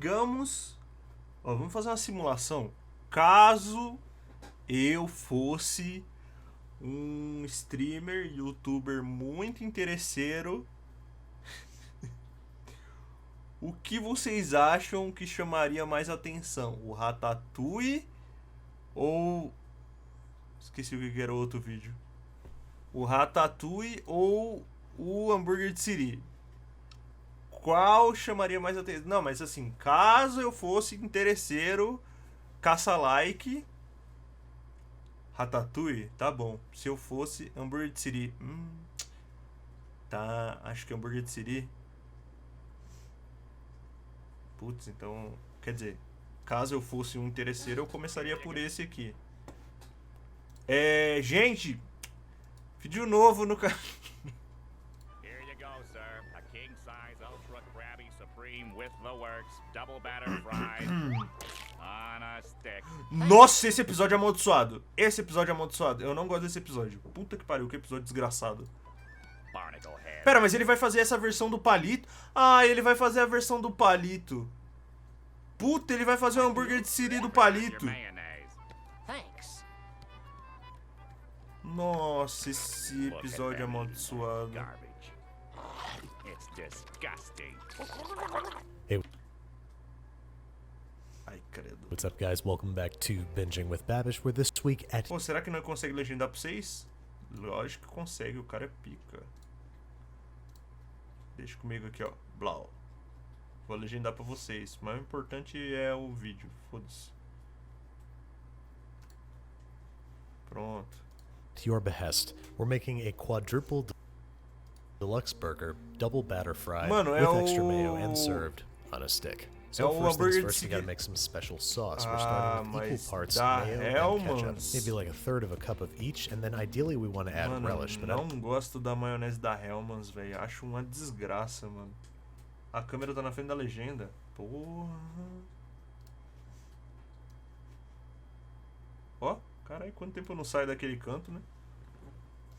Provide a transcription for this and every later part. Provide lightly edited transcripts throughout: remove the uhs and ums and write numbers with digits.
digamos... Ó, vamos fazer uma simulação. Caso eu fosse um streamer, youtuber muito interesseiro, o que vocês acham que chamaria mais atenção? O Ratatouille ou... Esqueci o que era o outro vídeo. O Ratatouille ou o hambúrguer de Siri? Qual chamaria mais atenção? Não, mas assim, caso eu fosse interesseiro, caça-like, Ratatouille, tá bom. Se eu fosse hambúrguer de Siri, tá, acho que hambúrguer de Siri. Putz, então, quer dizer, caso eu fosse um interesseiro, eu começaria por esse aqui. Gente, vídeo novo no canal. Here you go, sir. A king size ultra crabby supreme with the works, double batter fried on a stick. Nossa, esse episódio é amaldiçoado. Esse episódio é amaldiçoado. Eu não gosto desse episódio. Puta que pariu, que episódio desgraçado. Pera, mas ele vai fazer essa versão do palito? Ah, ele vai fazer a versão do palito. Puta, ele vai fazer o hambúrguer de Siri do palito. Nossa, esse episódio é amaldiçoado. Hey, Ai, credo. what's up, guys? Welcome back to Binging with Babish. We're this week at... Pô, será que não consegue legendar pra vocês? Lógico que consegue, o cara é pica. Deixa comigo aqui, ó. Blau. Vou legendar pra vocês. Mas o importante é o vídeo. Foda-se. Pronto. To your behest, we're making a quadruple deluxe burger, double batter fry, Mano, with extra mayo and served on a stick. So o first things hambúrguer first, de we gotta Siri. make some special sauce. We're starting with equal Mas parts da mayo and ketchup. Hellmann's. Maybe like a third of a cup of each, and then ideally we want to add Mano, relish. But não gosto da maionese da Hellmann's, velho. Acho uma desgraça, mano. A câmera tá na frente da legenda. Porra. Ó, caralho, quanto tempo eu não saio daquele canto, né?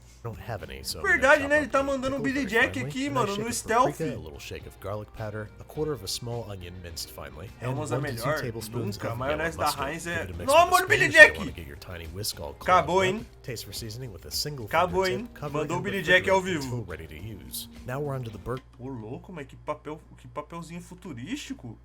I don't have any, so Verdade, I'm né? gonna Ele chop tá up the mandando um pickle Billy very Jack finely, aqui, and mano, I shake no of stealth. paprika, a little shake of garlic powder, a quarter of a small onion minced finely, and Hellmann's é 1 to 2 melhor. tablespoons Nunca. A of maionese yellow da mustard. Heinz Give é... it a mix Não, with a mano, Billy spoon, so you Jack! wanna get your tiny whisk all Acabou, clogged hein? up. Taste for seasoning with a single Acabou, finger hein? tip, cover Mandou o and Billy Jack ao refrigerate vivo. until ready to use. Now we're onto the burger. Ô, louco, mas que papelzinho futurístico.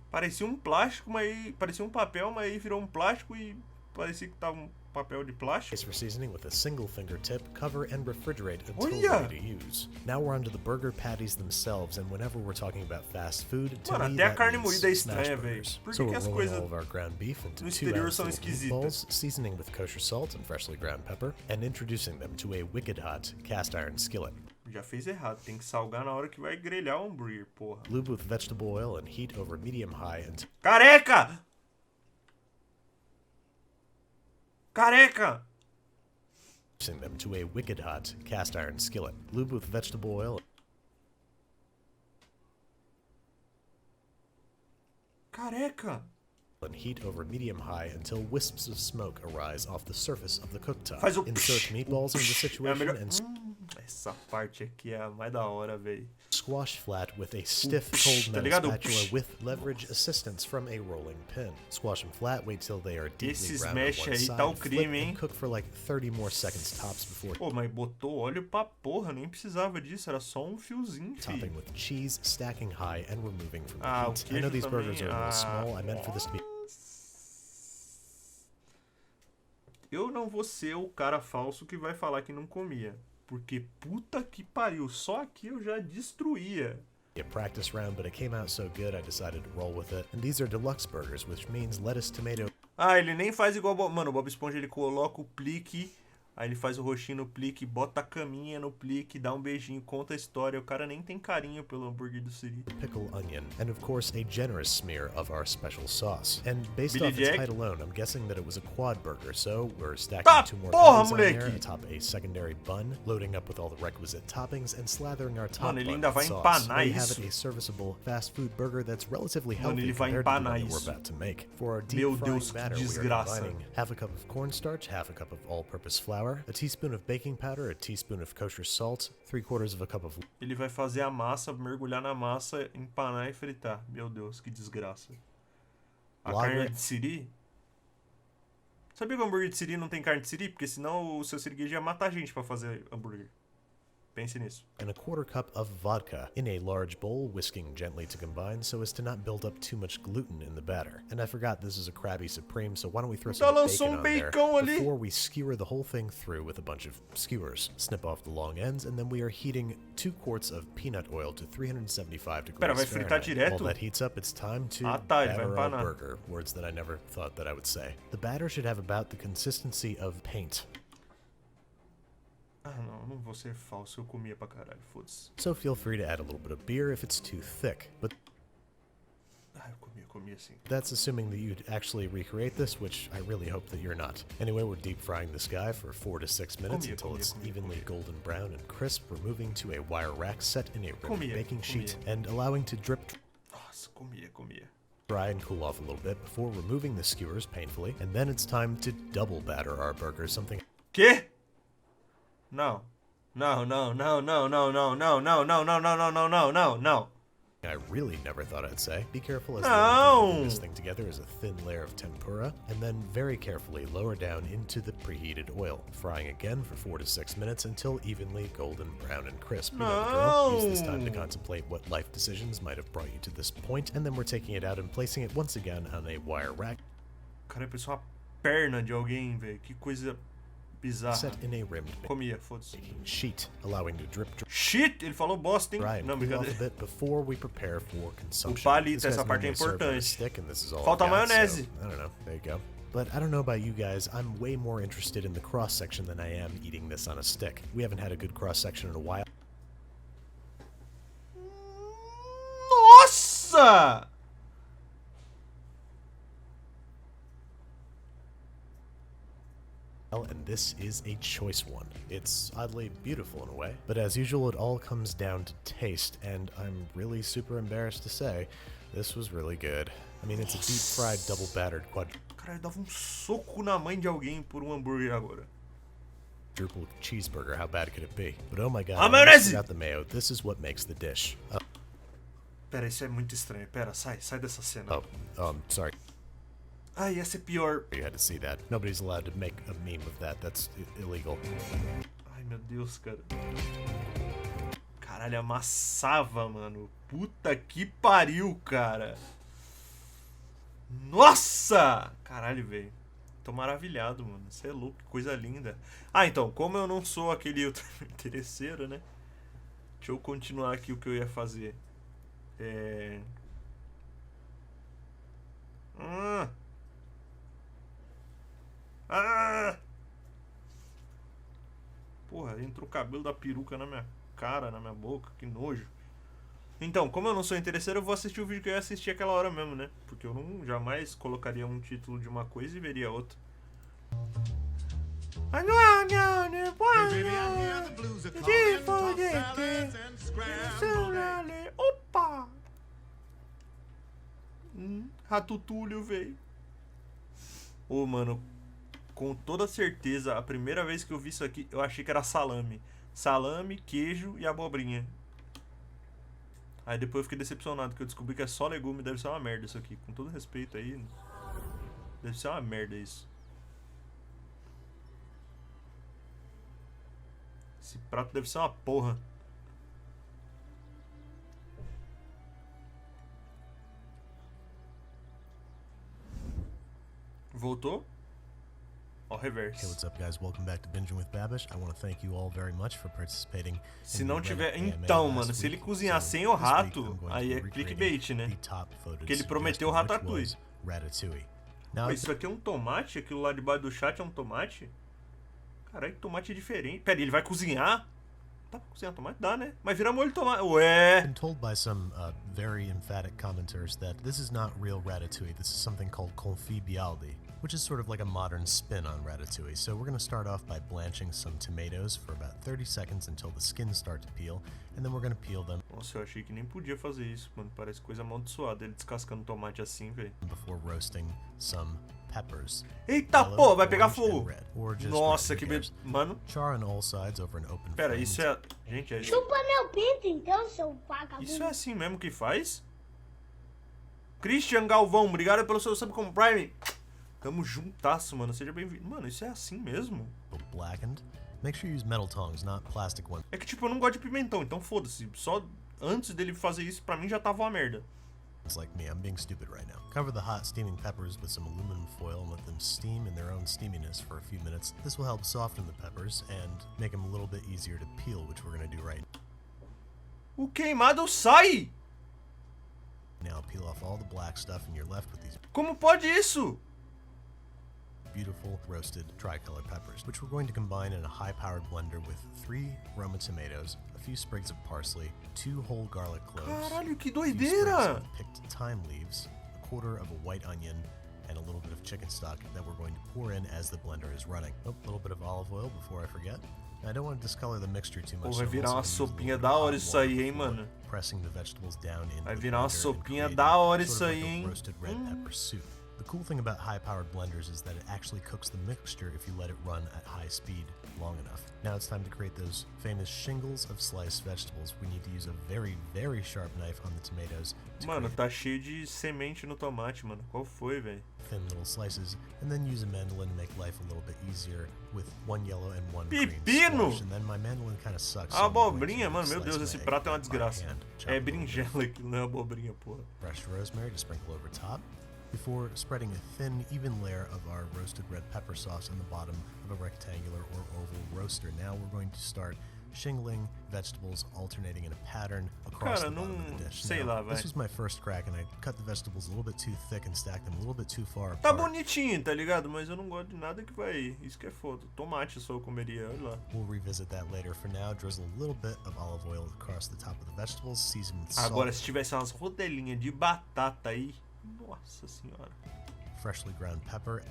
Parecia um plástico, mas... Parecia um papel, mas aí virou um plástico e... Parecia que tava um papel de plástico. Taste for seasoning with a single finger tip, cover and refrigerate until Olha! ready to use. Now we're onto the burger patties themselves, and whenever we're talking about fast food, to Mano, me até a that carne means moída é smash estranha, velho. burgers. Por So que we're as rolling coisas all of our ground beef into no 2 exterior ounce são little esquisitas? meatballs, seasoning with kosher salt and freshly ground pepper, and introducing them to a wicked hot cast iron skillet. Já fez errado, tem que salgar na hora que vai grelhar o hambúrguer, porra. Lube with vegetable oil and heat over medium-high until Careca! Careca! introducing them to a wicked hot cast iron skillet. Lube with vegetable oil Careca! and heat over medium-high until wisps of smoke arise off the surface of the cooktop. Faz o Insert meatballs into the É a situation melhor... and Essa parte aqui é a mais da hora, velho. squash flat with a stiff cold Tá metal ligado? spatula with leverage assistance from a rolling pin. Squash them flat, wait till they are deeply Esse brown on smash one aí side, tá o flip crime, hein? and cook for like 30 more seconds tops before Pô, mas botou óleo pra porra, nem precisava disso, era só um fiozinho, topping filho. with cheese, stacking high and removing from the Ah, o heat. I know queijo these burgers também. are a little small. I meant for this to be Eu não vou ser o cara falso que vai falar que não comia. Porque puta que pariu, só aqui eu já destruía. a practice round, but it came out so good I decided to roll with it. And these are deluxe burgers, which means lettuce, tomato, Ah, ele nem faz igual... Mano, o Bob Esponja, ele coloca o plique, aí ele faz o roxinho no plique, bota a caminha no plique, dá um beijinho, conta a história. O cara nem tem carinho pelo hambúrguer do Siri. pickle onion, and of course a generous smear of our special sauce. And based Billy off its Jack? height alone, I'm guessing that it was a quad burger, so we're stacking Tá 2 more porra, patties on there moleque! atop a secondary bun, loading up with all the requisite toppings, and slathering our top Mano, ele bun ainda with vai sauce. empanar We have isso. it a serviceable fast food burger that's relatively Mano, healthy ele vai compared to the empanar one that we're isso. about to make. For our deep Meu frying Deus, que batter, we are desgraça. combining half a cup of cornstarch, half a cup of all-purpose flour, flour, a teaspoon of baking powder, a teaspoon of kosher salt, 3/4 of a cup of Ele vai fazer a massa, mergulhar na massa, empanar e fritar. Meu Deus, que desgraça. A carne de Siri? Sabia que o hambúrguer de Siri não tem carne de Siri? Porque senão o seu Siri ia matar a gente pra fazer hambúrguer. Pense nisso. and a 1/4 cup of vodka in a large bowl, whisking gently to combine so as to not build up too much gluten in the batter. And I forgot this is a Krabby Supreme, so why don't we throw some bacon on there before we skewer the whole thing through with a bunch of skewers. Snip off the long ends, and then we are heating 2 quarts of peanut oil to 375 degrees Pera, vai fritar Fahrenheit. direto? While that heats up, it's time to ele vai batter our empanar. burger. Words that I never thought that I would say. The batter should have about the consistency of paint. Ah, não vou ser falso. Eu comia pra caralho, foda-se. So feel free to add a little bit of beer if it's too thick, but Ah, eu comia sim. that's assuming that you'd actually recreate this, which I really hope that you're not. Anyway, we're deep frying this guy for 4 to 6 minutes until it's evenly golden brown and crisp. We're moving to a wire rack set in a rimmed baking sheet and allowing to drip Nossa, comia. dry and cool off a little bit before removing the skewers painfully. And then it's time to double batter our burger, something Quê? Não. I really never thought I'd say. Be careful as No. holding this thing together is a thin layer of tempura, and then very carefully lower down into the preheated oil, frying again for 4 to 6 minutes until evenly golden brown and crisp. You know the drill. Use this time to contemplate what life decisions might have brought you to this point, and then we're taking it out and placing it once again on a wire rack. Cara, parecia uma perna de alguém, velho. Que coisa bizarra. Set in a rimmed Comia, foda-se. sheet, allowing to drip Shit! Ele falou bosta, hein? dry and Não, cool off a brincadeira. bit before we prepare for consumption. palito, This guy's essa parte é normally served on a importante. stick, and this is all Falta I've got, maionese. so, I don't know. There you go. But I don't know about you guys, I'm way more interested in the cross-section than I am eating this on a stick. We haven't had a good cross-section in a while. Nossa! And this is a choice one. It's oddly beautiful in a way, but as usual, it all comes down to taste, and I'm really super embarrassed to say, this was really good. I mean, it's a deep-fried, double-battered Cara, eu dava um soco na mãe de alguém por um hambúrguer agora. quadruple cheeseburger. How bad could it be? But oh my god, Ah, I maionese! forgot the mayo. This is what makes the dish. Pera, isso é muito estranho. Pera, sai dessa cena. Sorry. Ai, ia ser pior. You had to see that. Nobody's allowed to make a meme of that. That's illegal. Ai, meu Deus, cara. Caralho, amassava, mano. Puta que pariu, cara. Nossa! Caralho, velho. Tô maravilhado, mano. Você é louco, que coisa linda. Ah, então, como eu não sou aquele outro interesseiro, né? Deixa eu continuar aqui o que eu ia fazer. Porra, entrou o cabelo da peruca na minha cara, na minha boca, que nojo. Então, como eu não sou interesseiro, eu vou assistir o vídeo que eu ia assistir aquela hora mesmo, né? Porque eu não jamais colocaria um título de uma coisa e veria outra. Opa! Rato Túlio, véi. Ô, mano, com toda certeza, a primeira vez que eu vi isso aqui, eu achei que era salame. Salame, queijo e abobrinha. Aí depois eu fiquei decepcionado, que eu descobri que é só legume. Deve ser uma merda isso aqui. Com todo respeito aí, deve ser uma merda isso. Esse prato deve ser uma porra. Voltou? Ao reverse. Hey, what's up, guys? Welcome back to Binging with Babish. I want to thank you all very much for participating. Se não tiver... Então, mano, se ele cozinhar sem o rato, aí é clickbait, né? Porque ele prometeu o ratatouille. Mas isso aqui é um tomate? Aquilo lá debaixo do chat é um tomate? Caralho, que tomate diferente. Pera, ele vai cozinhar? Dá pra cozinhar tomate? Dá, né? Mas vira molho de tomate. Ué! I've been told by some very emphatic commenters that this is not real ratatouille. This is something called confit bialdi, which is sort of like a modern spin on ratatouille. So we're going to start off by blanching some tomatoes for about 30 seconds until the skins start to peel, and then we're going to peel them. Nossa, eu achei que nem podia fazer isso, mano. Parece coisa amaldiçoada ele descascando tomate assim, velho. Before roasting some peppers. Eita, Yellow, pô, vai pegar orange, fogo. and red, or just Nossa, red, que who cares? Mano, Char on all sides over an open pera, flame isso é... Gente, é... Chupa meu pinto, então, seu vagabundo. Isso é assim mesmo que faz? Christian Galvão, obrigado pelo seu sub com Prime. Tamo juntasso, mano. Seja bem-vindo. Mano, isso é assim mesmo? blackened. Make sure you use metal tongs, not plastic ones. É que, tipo, eu não gosto de pimentão, então foda-se. Só antes dele fazer isso, pra mim já tava uma merda. Like me, I'm being stupid right now. Cover the hot steaming peppers with some aluminum foil and let them steam in their own steaminess for a few minutes. This will help soften the peppers and make them a little bit easier to peel, which we're going to do right O queimado sai! now. Peel off all the black stuff and you're left with these Como pode isso? beautiful roasted tricolor peppers, which we're going to combine in a high-powered blender with 3 Roma tomatoes, a few sprigs of parsley, 2 whole garlic cloves, Caralho, que a few sprigs doideira! of picked thyme leaves, a quarter of a white onion, and a little bit of chicken stock that we're going to pour in as the blender is running. Oh, a little bit of olive oil before I forget. I don't want to discolor the mixture too much. Pô, vai so I'm virar uma also gonna use a sopinha little da bit of hora hot isso water aí, hein, before mano? pressing the vegetables down into Vai the virar uma blender and sopinha creating da hora sort isso of aí, like a hein? roasted red pepper soup. The cool thing about high-powered blenders is that it actually cooks the mixture if you let it run at high speed long enough. Now it's time to create those famous shingles of sliced vegetables. We need to use a very, very sharp knife on the tomatoes to Mano, create tá cheio de semente no tomate, mano. Qual foi, velho? thin little slices, and then use a mandolin to make life a little bit easier with 1 yellow and 1 green Pepino! squash. And then my mandolin kind of sucks. A so I'm going abobrinha, to mano, meu slice Deus, my esse egg prato é uma by desgraça. hand, chop É a little bit. berinjela aquilo, não é abobrinha, porra. Fresh rosemary to sprinkle over top, before spreading a thin, even layer of our roasted red pepper sauce on the bottom of a rectangular or oval roaster. Now we're going to start shingling vegetables, alternating in a pattern across Cara, the bottom não of the dish. sei Now, lá, vai. this was my first crack, and I cut the vegetables a little bit too thick and stacked them a little bit too far Tá apart. bonitinho, tá ligado? Mas eu não gosto de nada que vai... Isso que é foda. Tomate só eu comeria, olha lá. We'll revisit that later. For now, drizzle a little bit of olive oil across the top of the vegetables, season with salt, Agora, se tivesse umas rodelinhas de batata aí... Nossa senhora. freshly ground pepper,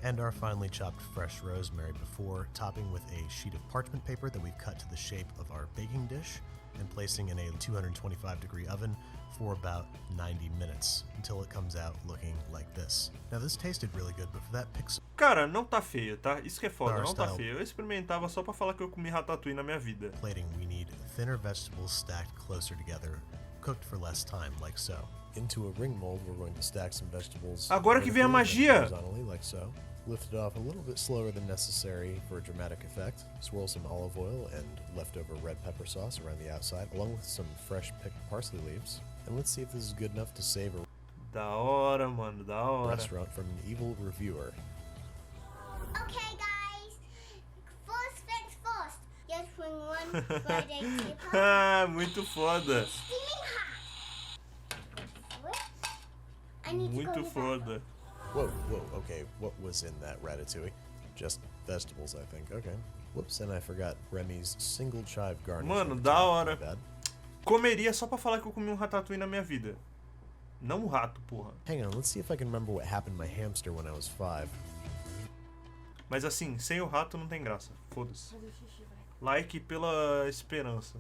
and our finely chopped fresh rosemary before topping with a sheet of parchment paper that we've cut to the shape of our baking dish and placing in a 225-degree oven for about 90 minutes until it comes out looking like this. Now this tasted really good, but for that pixel Cara, não tá feio, tá? Isso que é foda, não tá Style. feio. Eu experimentava só pra falar que eu comi ratatouille na minha vida. plating, we need thinner vegetables stacked closer together, cooked for less time, like so. Into a ring mold, we're going to stack some vegetables. Agora que vem a vertically magia! and horizontally, like so. Lift it off a little bit slower than necessary for a dramatic effect. Swirl some olive oil and leftover red pepper sauce around the outside, along with some fresh picked parsley leaves. And let's see if this is good enough to save a Da hora, mano, da hora. restaurant from an evil reviewer. Okay, guys. First things first. Just bring one Friday tip. Ah, muito foda. Steaming hot. I need to go Muito to the foda. Whoa, okay, what was in that ratatouille? Just vegetables, I think. Okay. Whoops, and I forgot Remy's single chive garnish. Mano, on da top. hora. My bad. Comeria só pra falar que eu comi um ratatouille na minha vida. Não um rato, porra. Hang on, let's see if I can remember what happened to my hamster when I was 5. Mas assim, sem o rato não tem graça. Foda-se. Like pela esperança.